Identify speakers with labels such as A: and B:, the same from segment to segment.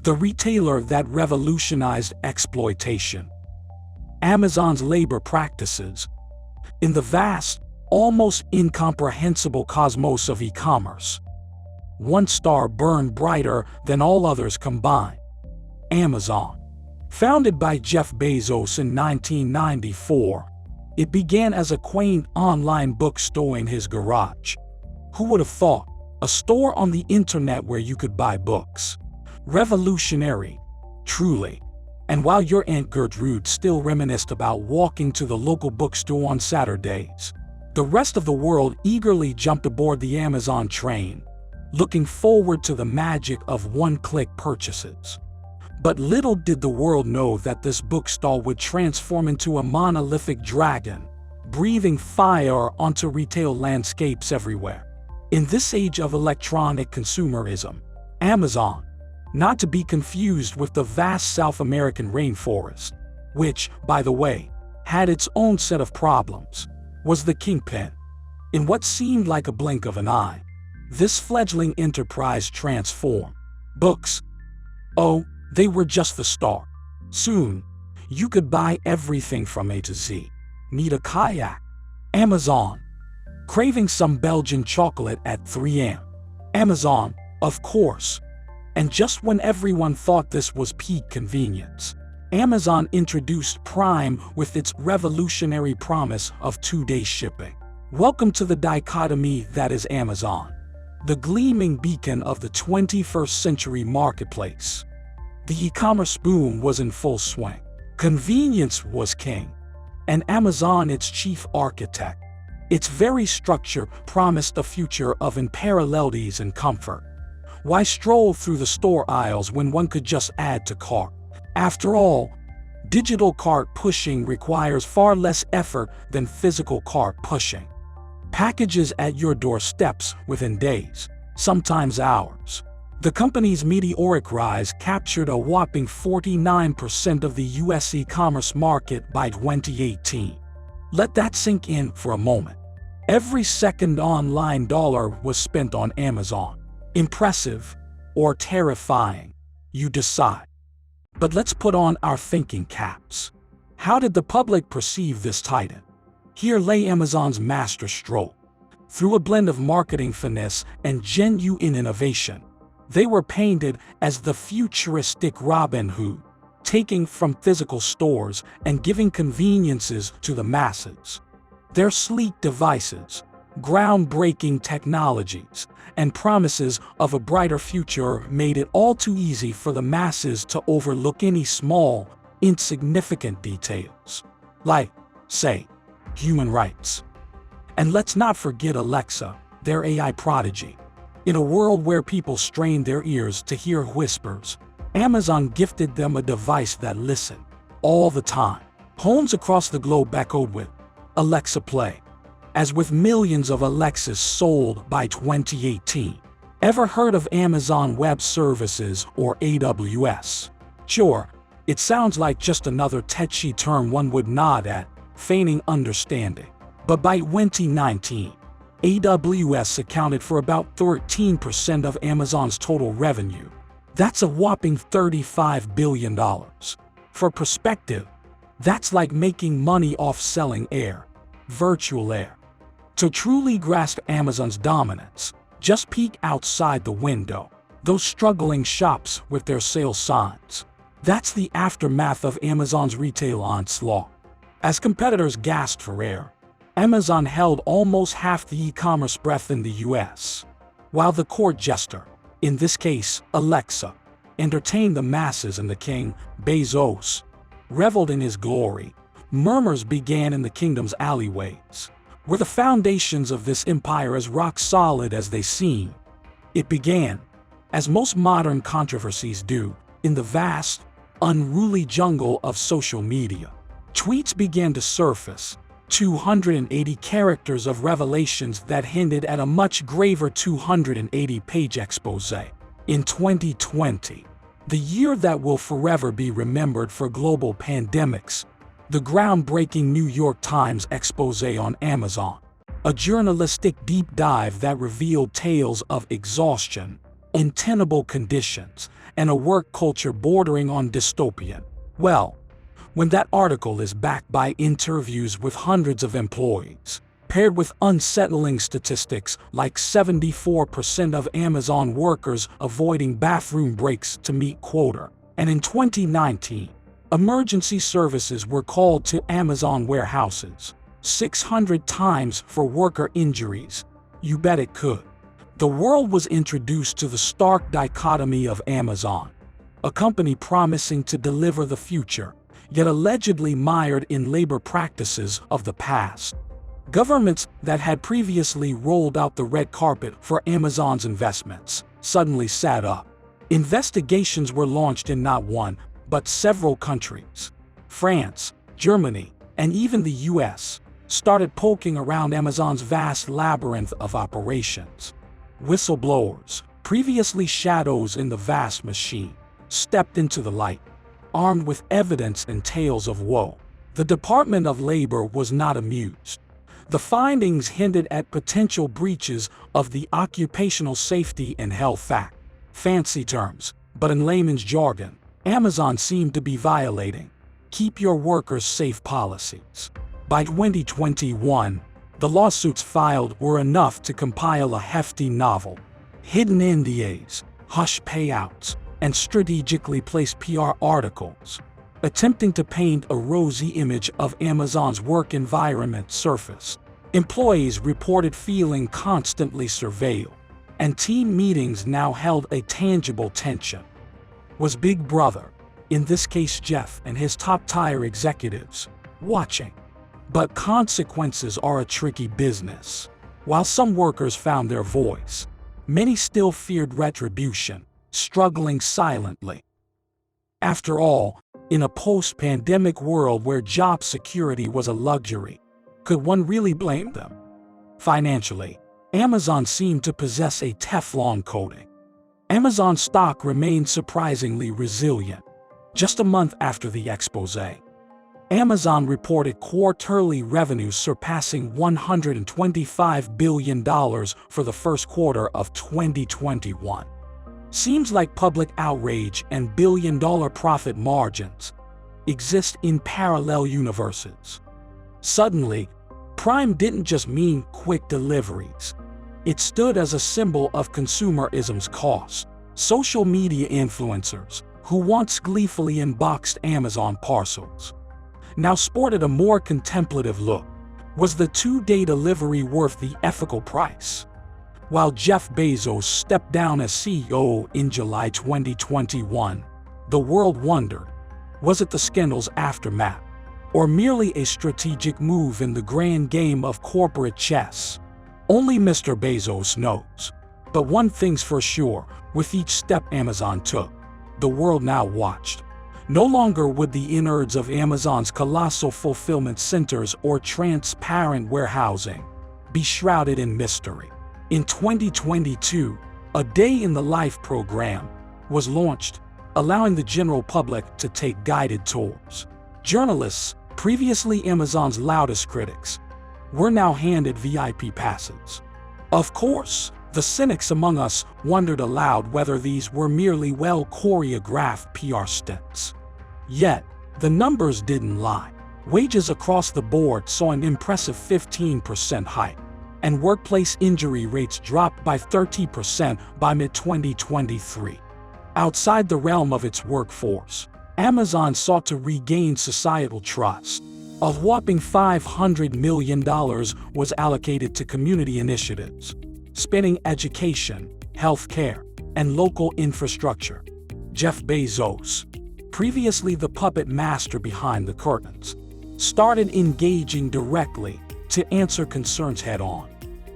A: the retailer that revolutionized exploitation. Amazon's labor practices. In the vast, almost incomprehensible cosmos of e-commerce, one star burned brighter than all others combined. Amazon. Founded by Jeff Bezos in 1994, it began as a quaint online bookstore in his garage. Who would have thought? A store on the internet where you could buy books. Revolutionary, truly. And while your Aunt Gertrude still reminisced about walking to the local bookstore on Saturdays, the rest of the world eagerly jumped aboard the Amazon train, looking forward to the magic of one-click purchases. But little did the world know that this bookstall would transform into a monolithic dragon, breathing fire onto retail landscapes everywhere. In this age of electronic consumerism, Amazon, not to be confused with the vast South American rainforest, which, by the way, had its own set of problems, was the kingpin. In what seemed like a blink of an eye, this fledgling enterprise transformed. Books. Oh, they were just the start. Soon, you could buy everything from A to Z. Need a kayak? Amazon. Craving some Belgian chocolate at 3 a.m. Amazon, of course. And just when everyone thought this was peak convenience, Amazon introduced Prime with its revolutionary promise of 2-day shipping. Welcome to the dichotomy that is Amazon, the gleaming beacon of the 21st century marketplace. The e-commerce boom was in full swing. Convenience was king, and Amazon its chief architect. Its very structure promised a future of unparalleled ease and comfort. Why stroll through the store aisles when one could just add to cart? After all, digital cart pushing requires far less effort than physical cart pushing. Packages at your doorsteps within days, sometimes hours. The company's meteoric rise captured a whopping 49% of the US e-commerce market by 2018. Let that sink in for a moment. Every second online dollar was spent on Amazon. Impressive or terrifying, you decide. But let's put on our thinking caps. How did the public perceive this titan? Here lay Amazon's master stroke. Through a blend of marketing finesse and genuine innovation, they were painted as the futuristic Robin Hood, taking from physical stores and giving conveniences to the masses. Their sleek devices, groundbreaking technologies, and promises of a brighter future made it all too easy for the masses to overlook any small, insignificant details, like, say, human rights. And let's not forget Alexa, their AI prodigy. In a world where people strained their ears to hear whispers, Amazon gifted them a device that listened all the time. Homes across the globe echoed with Alexa Play, as with millions of Alexas sold by 2018. Ever heard of Amazon Web Services or AWS? Sure, it sounds like just another tetchy term one would nod at, feigning understanding. But by 2019, AWS accounted for about 13% of Amazon's total revenue. That's a whopping $35 billion. For perspective, that's like making money off selling air, virtual air. To truly grasp Amazon's dominance, just peek outside the window, those struggling shops with their sales signs. That's the aftermath of Amazon's retail onslaught. As competitors gasped for air, Amazon held almost half the e-commerce breadth in the US. While the court jester, in this case Alexa, entertained the masses and the king, Bezos, reveled in his glory, murmurs began in the kingdom's alleyways. Were the foundations of this empire as rock solid as they seem? It began, as most modern controversies do, in the vast, unruly jungle of social media. Tweets began to surface, 280 characters of revelations that hinted at a much graver 280-page expose. In 2020, the year that will forever be remembered for global pandemics, the groundbreaking New York Times expose on Amazon, a journalistic deep dive that revealed tales of exhaustion, untenable conditions, and a work culture bordering on dystopian. Well, when that article is backed by interviews with hundreds of employees, paired with unsettling statistics like 74% of Amazon workers avoiding bathroom breaks to meet quota, and in 2019, emergency services were called to Amazon warehouses 600 times for worker injuries, you bet it could. The world was introduced to the stark dichotomy of Amazon, a company promising to deliver the future, yet allegedly mired in labor practices of the past. Governments that had previously rolled out the red carpet for Amazon's investments suddenly sat up. Investigations were launched in not one, but several countries. France, Germany, and even the US started poking around Amazon's vast labyrinth of operations. Whistleblowers, previously shadows in the vast machine, stepped into the light, armed with evidence and tales of woe. The Department of Labor was not amused. The findings hinted at potential breaches of the Occupational Safety and Health Act. Fancy terms, but in layman's jargon, Amazon seemed to be violating keep your workers safe policies. By 2021, the lawsuits filed were enough to compile a hefty novel. Hidden NDAs, hush payouts, and strategically placed PR articles, attempting to paint a rosy image of Amazon's work environment surfaced. Employees reported feeling constantly surveilled, and team meetings now held a tangible tension. Was Big Brother, in this case Jeff and his top-tier executives, watching? But consequences are a tricky business. While some workers found their voice, many still feared retribution, struggling silently. After all, in a post-pandemic world where job security was a luxury, could one really blame them? Financially, Amazon seemed to possess a Teflon coating. Amazon stock remained surprisingly resilient. Just a month after the expose, Amazon reported quarterly revenues surpassing $125 billion for the first quarter of 2021. Seems like public outrage and billion-dollar profit margins exist in parallel universes. Suddenly, Prime didn't just mean quick deliveries. It stood as a symbol of consumerism's cost. Social media influencers, who once gleefully unboxed Amazon parcels, now sported a more contemplative look. Was the two-day delivery worth the ethical price? While Jeff Bezos stepped down as CEO in July 2021, the world wondered, was it the scandal's aftermath, or merely a strategic move in the grand game of corporate chess? Only Mr. Bezos knows. But one thing's for sure, with each step Amazon took, the world now watched. No longer would the innards of Amazon's colossal fulfillment centers or transparent warehousing be shrouded in mystery. In 2022, a Day in the Life program was launched, allowing the general public to take guided tours. Journalists, previously Amazon's loudest critics, were now handed VIP passes. Of course, the cynics among us wondered aloud whether these were merely well-choreographed PR stunts. Yet, the numbers didn't lie. Wages across the board saw an impressive 15% hike, and workplace injury rates dropped by 30% by mid-2023. Outside the realm of its workforce, Amazon sought to regain societal trust. A whopping $500 million was allocated to community initiatives, spanning education, healthcare, and local infrastructure. Jeff Bezos, previously the puppet master behind the curtains, started engaging directly to answer concerns head-on.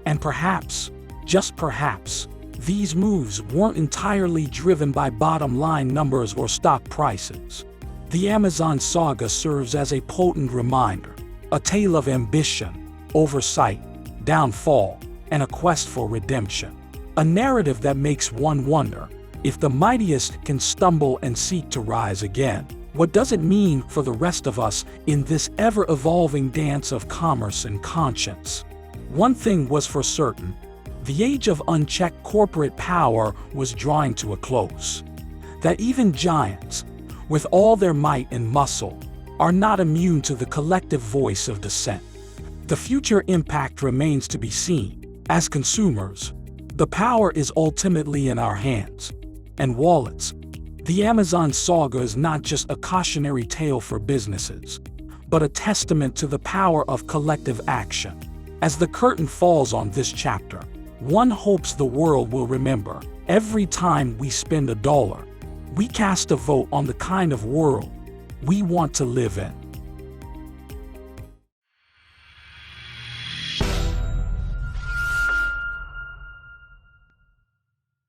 A: And perhaps, just perhaps, these moves weren't entirely driven by bottom-line numbers or stock prices. The Amazon saga serves as a potent reminder, a tale of ambition, oversight, downfall, and a quest for redemption. A narrative that makes one wonder, if the mightiest can stumble and seek to rise again, what does it mean for the rest of us in this ever-evolving dance of commerce and conscience? One thing was for certain, The age of unchecked corporate power was drawing to a close. That even giants, with all their might and muscle, are not immune to the collective voice of dissent. The future impact remains to be seen. As consumers, the power is ultimately in our hands and wallets. The Amazon saga is not just a cautionary tale for businesses, but a testament to the power of collective action. As the curtain falls on this chapter, one hopes the world will remember, every time we spend $1, we cast a vote on the kind of world we want to live in.